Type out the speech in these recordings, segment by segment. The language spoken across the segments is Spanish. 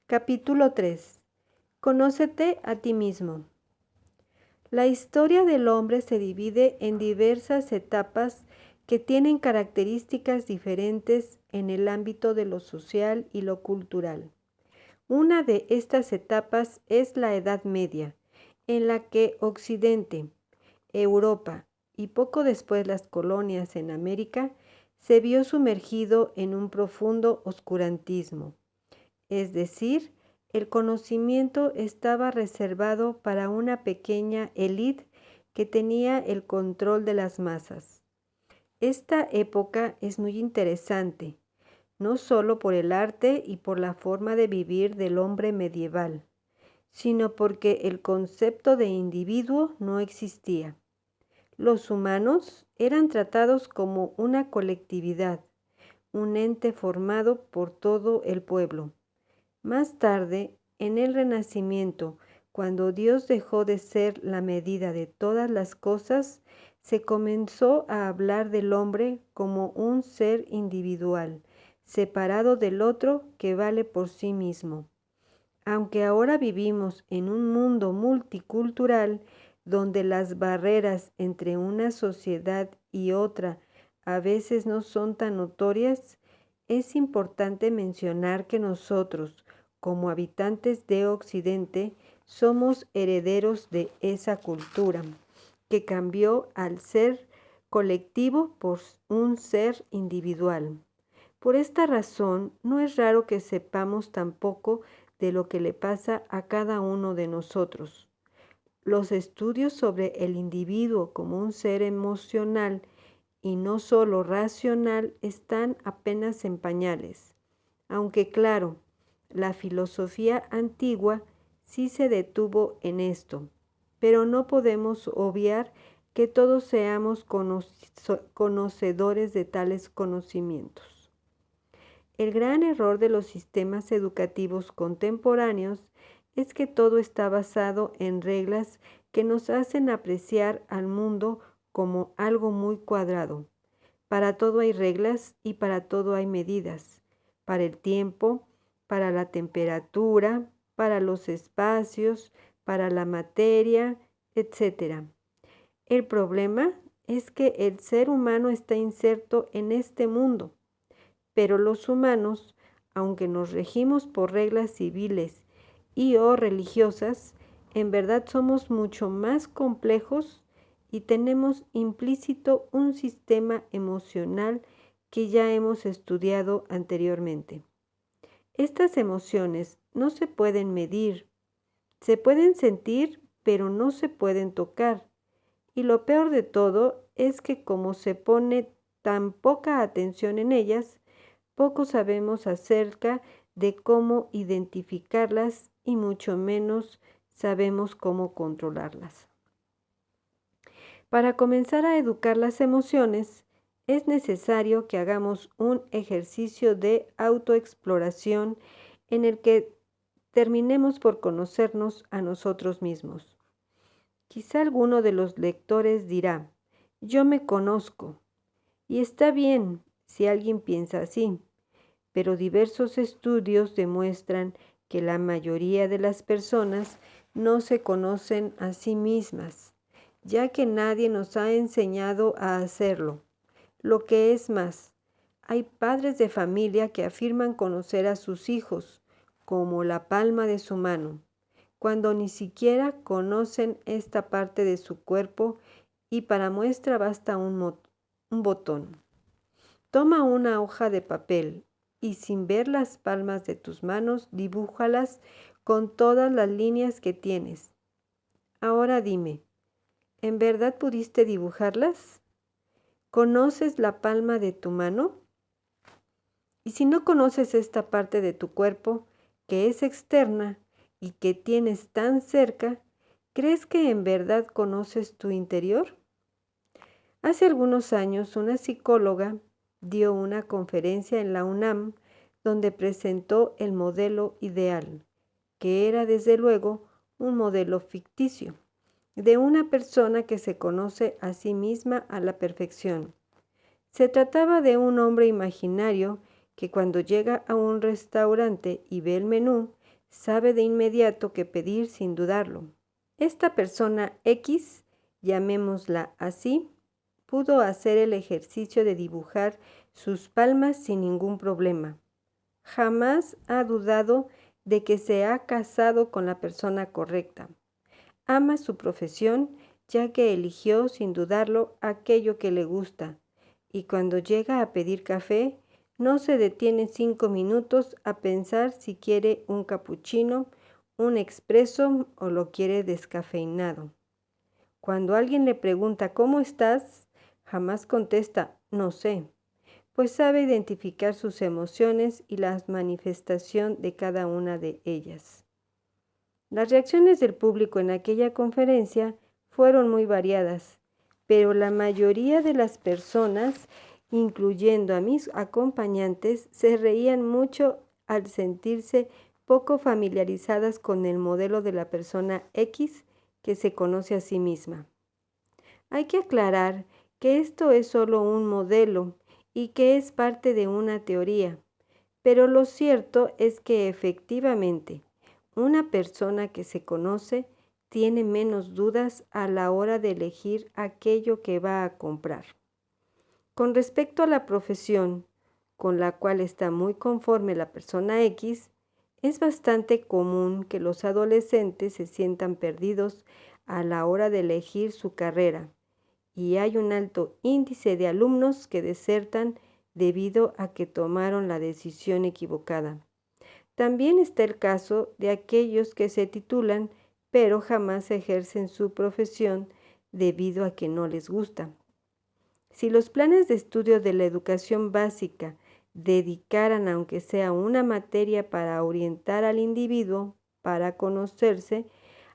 Capítulo 3. Conócete a ti mismo. La historia del hombre se divide en diversas etapas que tienen características diferentes en el ámbito de lo social y lo cultural. Una de estas etapas es la Edad Media, en la que Occidente, Europa y poco después las colonias en América se vio sumergido en un profundo oscurantismo. Es decir, el conocimiento estaba reservado para una pequeña élite que tenía el control de las masas. Esta época es muy interesante, no solo por el arte y por la forma de vivir del hombre medieval, sino porque el concepto de individuo no existía. Los humanos eran tratados como una colectividad, un ente formado por todo el pueblo. Más tarde, en el Renacimiento, cuando Dios dejó de ser la medida de todas las cosas, se comenzó a hablar del hombre como un ser individual, separado del otro que vale por sí mismo. Aunque ahora vivimos en un mundo multicultural donde las barreras entre una sociedad y otra a veces no son tan notorias, es importante mencionar que nosotros, como habitantes de Occidente, somos herederos de esa cultura, que cambió al ser colectivo por un ser individual. Por esta razón, no es raro que sepamos tampoco de lo que le pasa a cada uno de nosotros. Los estudios sobre el individuo como un ser emocional y no solo racional están apenas en pañales, aunque claro, la filosofía antigua sí se detuvo en esto, pero no podemos obviar que todos seamos conocedores de tales conocimientos. El gran error de los sistemas educativos contemporáneos es que todo está basado en reglas que nos hacen apreciar al mundo como algo muy cuadrado. Para todo hay reglas y para todo hay medidas. Para el tiempo, para la temperatura, para los espacios, para la materia, etc. El problema es que el ser humano está inserto en este mundo, pero los humanos, aunque nos regimos por reglas civiles y o religiosas, en verdad somos mucho más complejos y tenemos implícito un sistema emocional que ya hemos estudiado anteriormente. Estas emociones no se pueden medir, se pueden sentir, pero no se pueden tocar. Y lo peor de todo es que como se pone tan poca atención en ellas, poco sabemos acerca de cómo identificarlas y mucho menos sabemos cómo controlarlas. Para comenzar a educar las emociones, es necesario que hagamos un ejercicio de autoexploración en el que terminemos por conocernos a nosotros mismos. Quizá alguno de los lectores dirá, yo me conozco, y está bien si alguien piensa así, pero diversos estudios demuestran que la mayoría de las personas no se conocen a sí mismas, ya que nadie nos ha enseñado a hacerlo. Lo que es más, hay padres de familia que afirman conocer a sus hijos como la palma de su mano, cuando ni siquiera conocen esta parte de su cuerpo y para muestra basta un botón. Toma una hoja de papel y sin ver las palmas de tus manos, dibújalas con todas las líneas que tienes. Ahora dime, ¿en verdad pudiste dibujarlas? ¿Conoces la palma de tu mano? Y si no conoces esta parte de tu cuerpo, que es externa y que tienes tan cerca, ¿crees que en verdad conoces tu interior? Hace algunos años, una psicóloga dio una conferencia en la UNAM donde presentó el modelo ideal, que era desde luego un modelo ficticio, de una persona que se conoce a sí misma a la perfección. Se trataba de un hombre imaginario que cuando llega a un restaurante y ve el menú, Sabe de inmediato qué pedir sin dudarlo. Esta persona X, llamémosla así, pudo hacer el ejercicio de dibujar sus palmas sin ningún problema. Jamás ha dudado de que se ha casado con la persona correcta. Ama su profesión, ya que eligió sin dudarlo aquello que le gusta, y cuando llega a pedir café, no se detiene 5 minutos a pensar si quiere un capuchino, un expreso o lo quiere descafeinado. Cuando alguien le pregunta ¿cómo estás?, jamás contesta no sé, pues sabe identificar sus emociones y la manifestación de cada una de ellas. Las reacciones del público en aquella conferencia fueron muy variadas, pero la mayoría de las personas, incluyendo a mis acompañantes, se reían mucho al sentirse poco familiarizadas con el modelo de la persona X que se conoce a sí misma. Hay que aclarar que esto es solo un modelo y que es parte de una teoría, pero lo cierto es que efectivamente, una persona que se conoce tiene menos dudas a la hora de elegir aquello que va a comprar. Con respecto a la profesión con la cual está muy conforme la persona X, es bastante común que los adolescentes se sientan perdidos a la hora de elegir su carrera, y hay un alto índice de alumnos que desertan debido a que tomaron la decisión equivocada. También está el caso de aquellos que se titulan pero jamás ejercen su profesión debido a que no les gusta. Si los planes de estudio de la educación básica dedicaran aunque sea una materia para orientar al individuo para conocerse,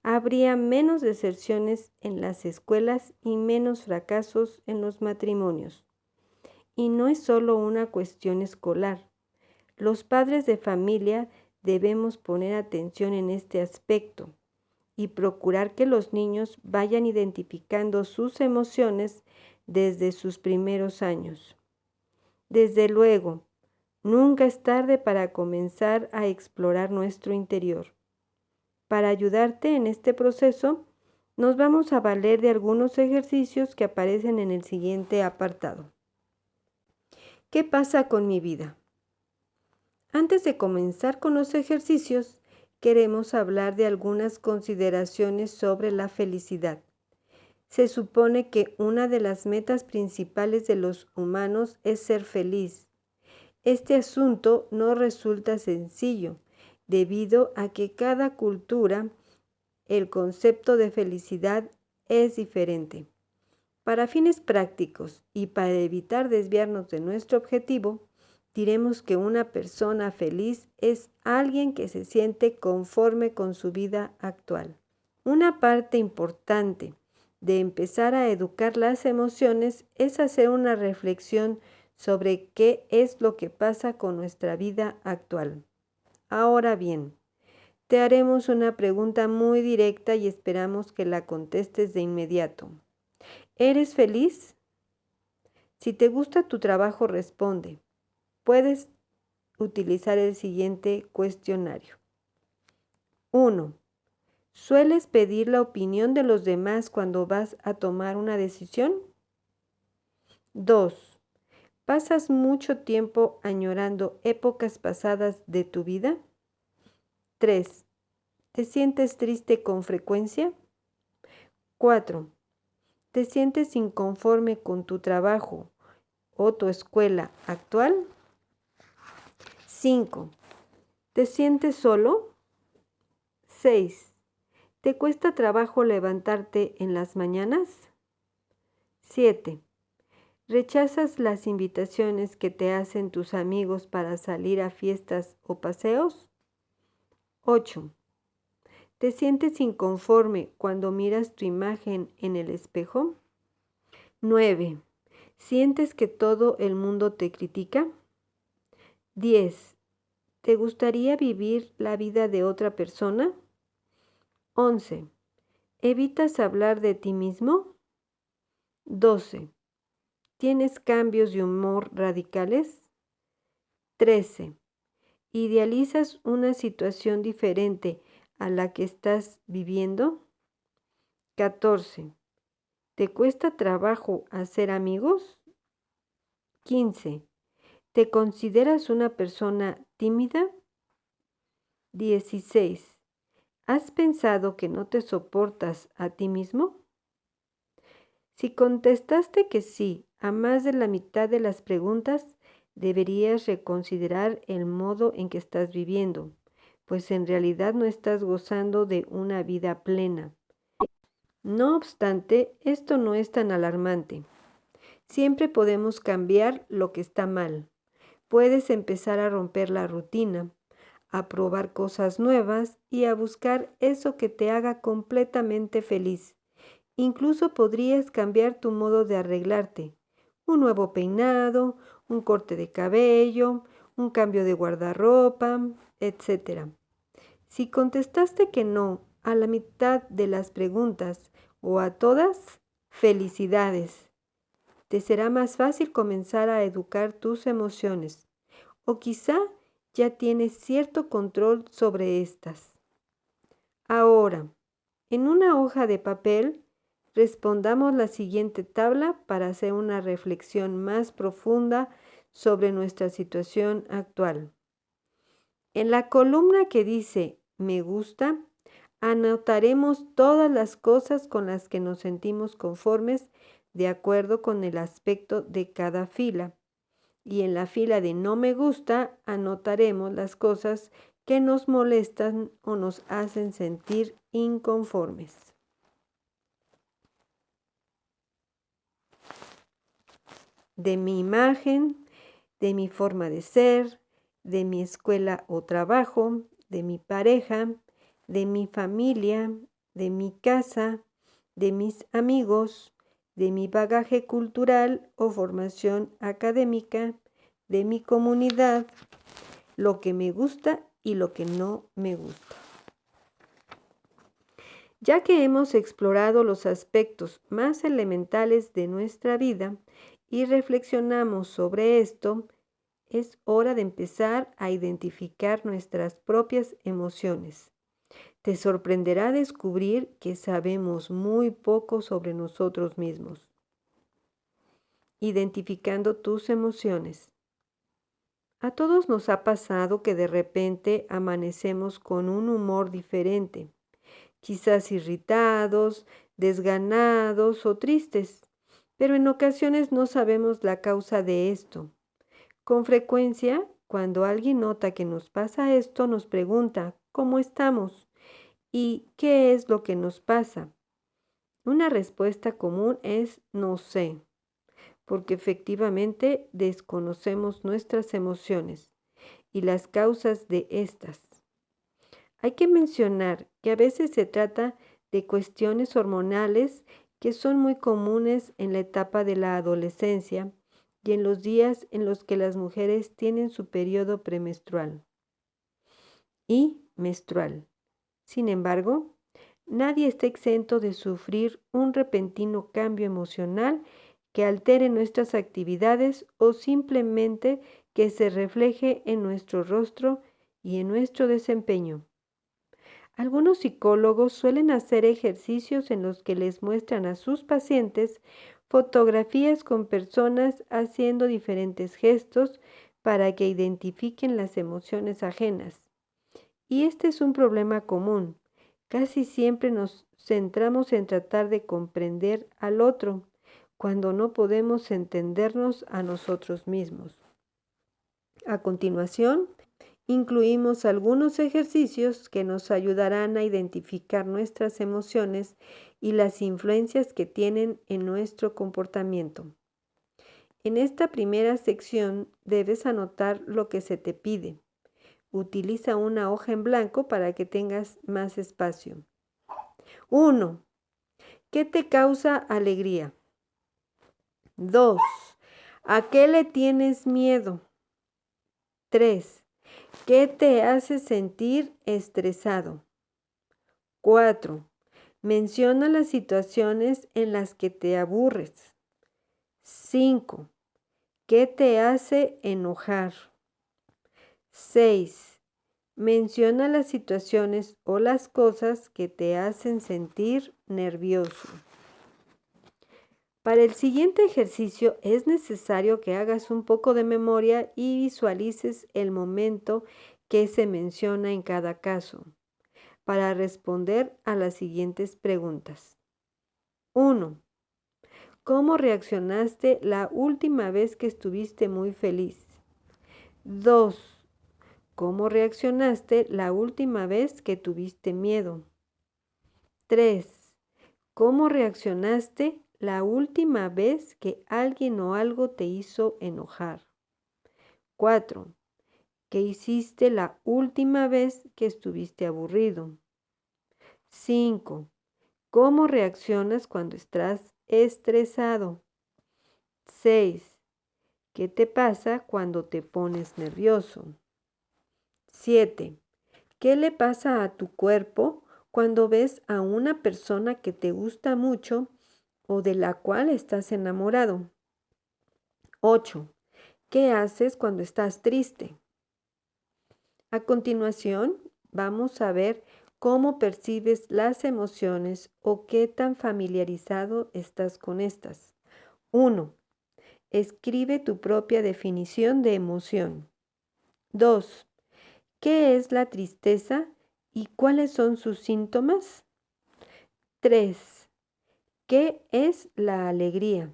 habría menos deserciones en las escuelas y menos fracasos en los matrimonios. Y no es solo una cuestión escolar. Los padres de familia debemos poner atención en este aspecto y procurar que los niños vayan identificando sus emociones desde sus primeros años. Desde luego, nunca es tarde para comenzar a explorar nuestro interior. Para ayudarte en este proceso, nos vamos a valer de algunos ejercicios que aparecen en el siguiente apartado. ¿Qué pasa con mi vida? Antes de comenzar con los ejercicios, queremos hablar de algunas consideraciones sobre la felicidad. Se supone que una de las metas principales de los humanos es ser feliz. Este asunto no resulta sencillo, debido a que cada cultura, el concepto de felicidad es diferente. Para fines prácticos y para evitar desviarnos de nuestro objetivo, diremos que una persona feliz es alguien que se siente conforme con su vida actual. Una parte importante de empezar a educar las emociones es hacer una reflexión sobre qué es lo que pasa con nuestra vida actual. Ahora bien, te haremos una pregunta muy directa y esperamos que la contestes de inmediato. ¿Eres feliz? Si te gusta tu trabajo, responde. Puedes utilizar el siguiente cuestionario. 1. ¿Sueles pedir la opinión de los demás cuando vas a tomar una decisión? 2. ¿Pasas mucho tiempo añorando épocas pasadas de tu vida? 3. ¿Te sientes triste con frecuencia? 4. ¿Te sientes inconforme con tu trabajo o tu escuela actual? 5. ¿Te sientes solo? 6. ¿Te cuesta trabajo levantarte en las mañanas? 7. ¿Rechazas las invitaciones que te hacen tus amigos para salir a fiestas o paseos? 8. ¿Te sientes inconforme cuando miras tu imagen en el espejo? 9. ¿Sientes que todo el mundo te critica? 10. ¿Te gustaría vivir la vida de otra persona? 11. ¿Evitas hablar de ti mismo? 12. ¿Tienes cambios de humor radicales? 13. ¿Idealizas una situación diferente a la que estás viviendo? 14. ¿Te cuesta trabajo hacer amigos? 15. ¿Te consideras una persona tímida? 16. ¿Has pensado que no te soportas a ti mismo? Si contestaste que sí a más de la mitad de las preguntas, deberías reconsiderar el modo en que estás viviendo, pues en realidad no estás gozando de una vida plena. No obstante, esto no es tan alarmante. Siempre podemos cambiar lo que está mal. Puedes empezar a romper la rutina, a probar cosas nuevas y a buscar eso que te haga completamente feliz. Incluso podrías cambiar tu modo de arreglarte. Un nuevo peinado, un corte de cabello, un cambio de guardarropa, etc. Si contestaste que no a la mitad de las preguntas o a todas, felicidades. Te será más fácil comenzar a educar tus emociones. O quizá ya tienes cierto control sobre estas. Ahora, en una hoja de papel, respondamos la siguiente tabla para hacer una reflexión más profunda sobre nuestra situación actual. En la columna que dice "Me gusta", anotaremos todas las cosas con las que nos sentimos conformes de acuerdo con el aspecto de cada fila. Y en la fila de "No me gusta" anotaremos las cosas que nos molestan o nos hacen sentir inconformes. De mi imagen, de mi forma de ser, de mi escuela o trabajo, de mi pareja, de mi familia, de mi casa, de mis amigos, de mi bagaje cultural o formación académica, de mi comunidad, lo que me gusta y lo que no me gusta. Ya que hemos explorado los aspectos más elementales de nuestra vida y reflexionamos sobre esto, es hora de empezar a identificar nuestras propias emociones. Te sorprenderá descubrir que sabemos muy poco sobre nosotros mismos. Identificando tus emociones. A todos nos ha pasado que de repente amanecemos con un humor diferente, quizás irritados, desganados o tristes, pero en ocasiones no sabemos la causa de esto. Con frecuencia, cuando alguien nota que nos pasa esto, nos pregunta ¿cómo estamos? ¿Y qué es lo que nos pasa? Una respuesta común es no sé, porque efectivamente desconocemos nuestras emociones y las causas de estas. Hay que mencionar que a veces se trata de cuestiones hormonales que son muy comunes en la etapa de la adolescencia y en los días en los que las mujeres tienen su periodo premenstrual y menstrual. Sin embargo, nadie está exento de sufrir un repentino cambio emocional que altere nuestras actividades o simplemente que se refleje en nuestro rostro y en nuestro desempeño. Algunos psicólogos suelen hacer ejercicios en los que les muestran a sus pacientes fotografías con personas haciendo diferentes gestos para que identifiquen las emociones ajenas. Y este es un problema común. Casi siempre nos centramos en tratar de comprender al otro, cuando no podemos entendernos a nosotros mismos. A continuación, incluimos algunos ejercicios que nos ayudarán a identificar nuestras emociones y las influencias que tienen en nuestro comportamiento. En esta primera sección debes anotar lo que se te pide. Utiliza una hoja en blanco para que tengas más espacio. 1. ¿Qué te causa alegría? 2. ¿A qué le tienes miedo? 3. ¿Qué te hace sentir estresado? 4. Menciona las situaciones en las que te aburres. 5. ¿Qué te hace enojar? 6. Menciona las situaciones o las cosas que te hacen sentir nervioso. Para el siguiente ejercicio es necesario que hagas un poco de memoria y visualices el momento que se menciona en cada caso, para responder a las siguientes preguntas. 1. ¿Cómo reaccionaste la última vez que estuviste muy feliz? 2. ¿Cómo reaccionaste la última vez que tuviste miedo? 3. ¿Cómo reaccionaste la última vez que alguien o algo te hizo enojar? 4. ¿Qué hiciste la última vez que estuviste aburrido? 5. ¿Cómo reaccionas cuando estás estresado? 6. ¿Qué te pasa cuando te pones nervioso? 7. ¿Qué le pasa a tu cuerpo cuando ves a una persona que te gusta mucho o de la cual estás enamorado? 8. ¿Qué haces cuando estás triste? A continuación, vamos a ver cómo percibes las emociones o qué tan familiarizado estás con estas. 1. Escribe tu propia definición de emoción. 2. ¿Qué es la tristeza y cuáles son sus síntomas? 3. ¿Qué es la alegría?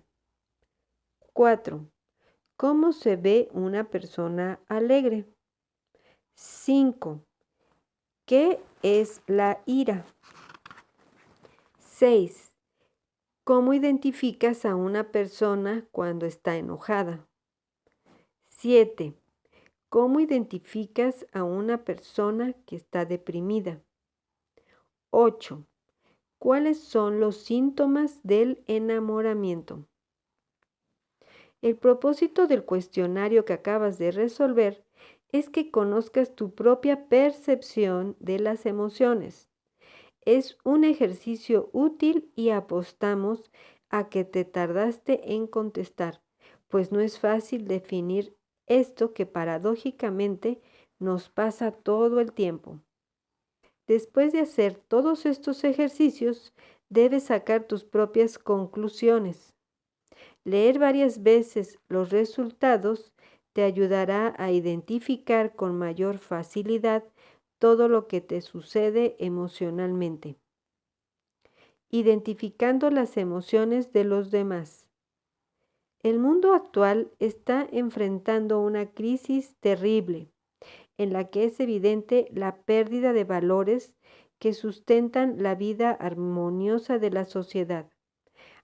4. ¿Cómo se ve una persona alegre? 5. ¿Qué es la ira? 6. ¿Cómo identificas a una persona cuando está enojada? 7. ¿Cómo identificas a una persona que está deprimida? 8. ¿Cuáles son los síntomas del enamoramiento? El propósito del cuestionario que acabas de resolver es que conozcas tu propia percepción de las emociones. Es un ejercicio útil y apostamos a que te tardaste en contestar, pues no es fácil definir esto que paradójicamente nos pasa todo el tiempo. Después de hacer todos estos ejercicios, debes sacar tus propias conclusiones. Leer varias veces los resultados te ayudará a identificar con mayor facilidad todo lo que te sucede emocionalmente. Identificando las emociones de los demás. El mundo actual está enfrentando una crisis terrible, en la que es evidente la pérdida de valores que sustentan la vida armoniosa de la sociedad.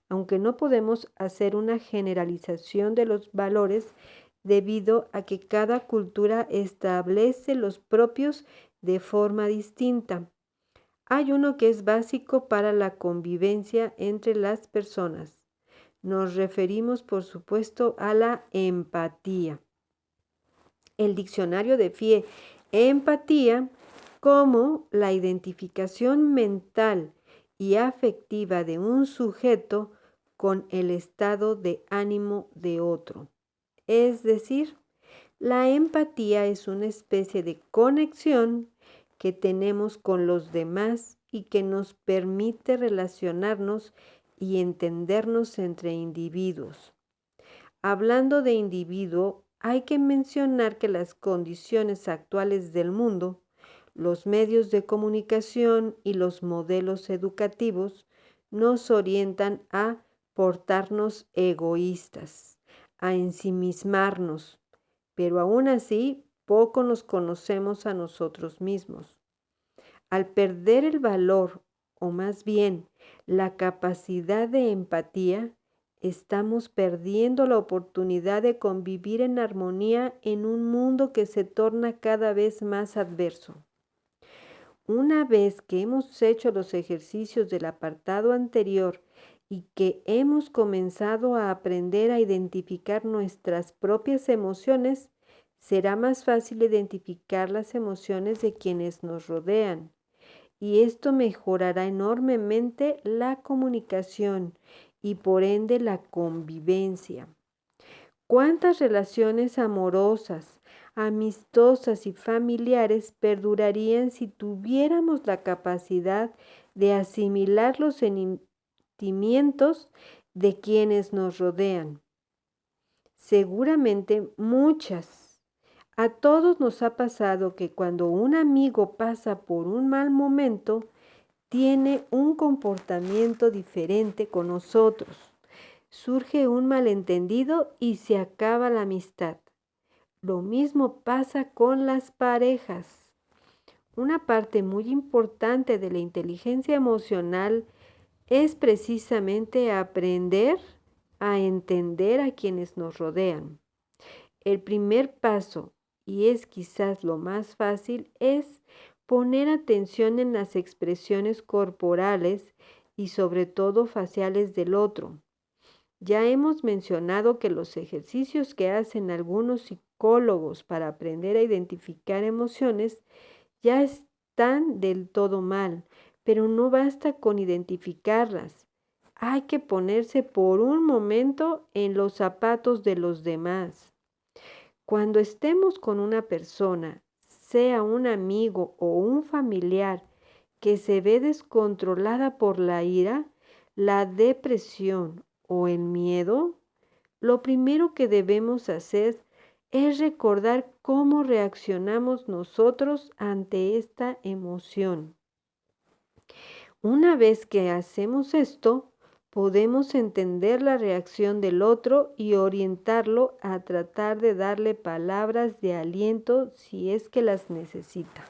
Aunque no podemos hacer una generalización de los valores debido a que cada cultura establece los propios de forma distinta. Hay uno que es básico para la convivencia entre las personas. Nos referimos, por supuesto, a la empatía. El diccionario define empatía como la identificación mental y afectiva de un sujeto con el estado de ánimo de otro. Es decir, la empatía es una especie de conexión que tenemos con los demás y que nos permite relacionarnos y entendernos entre individuos. Hablando de individuo, hay que mencionar que las condiciones actuales del mundo, los medios de comunicación y los modelos educativos nos orientan a portarnos egoístas, a ensimismarnos, pero aún así poco nos conocemos a nosotros mismos. Al perder el valor, o más bien la capacidad de empatía, estamos perdiendo la oportunidad de convivir en armonía en un mundo que se torna cada vez más adverso. Una vez que hemos hecho los ejercicios del apartado anterior y que hemos comenzado a aprender a identificar nuestras propias emociones, será más fácil identificar las emociones de quienes nos rodean. Y esto mejorará enormemente la comunicación y por ende la convivencia. ¿Cuántas relaciones amorosas amistosas y familiares perdurarían si tuviéramos la capacidad de asimilar los sentimientos de quienes nos rodean. Seguramente muchas. A todos nos ha pasado que cuando un amigo pasa por un mal momento, tiene un comportamiento diferente con nosotros. Surge un malentendido y se acaba la amistad. Lo mismo pasa con las parejas. Una parte muy importante de la inteligencia emocional es precisamente aprender a entender a quienes nos rodean. El primer paso, y es quizás lo más fácil, es poner atención en las expresiones corporales y sobre todo faciales del otro. Ya hemos mencionado que los ejercicios que hacen algunos psicólogos para aprender a identificar emociones ya están del todo mal, pero no basta con identificarlas. Hay que ponerse por un momento en los zapatos de los demás. Cuando estemos con una persona, sea un amigo o un familiar, que se ve descontrolada por la ira, la depresión o el miedo, lo primero que debemos hacer es recordar cómo reaccionamos nosotros ante esta emoción. Una vez que hacemos esto, podemos entender la reacción del otro y orientarlo a tratar de darle palabras de aliento si es que las necesita.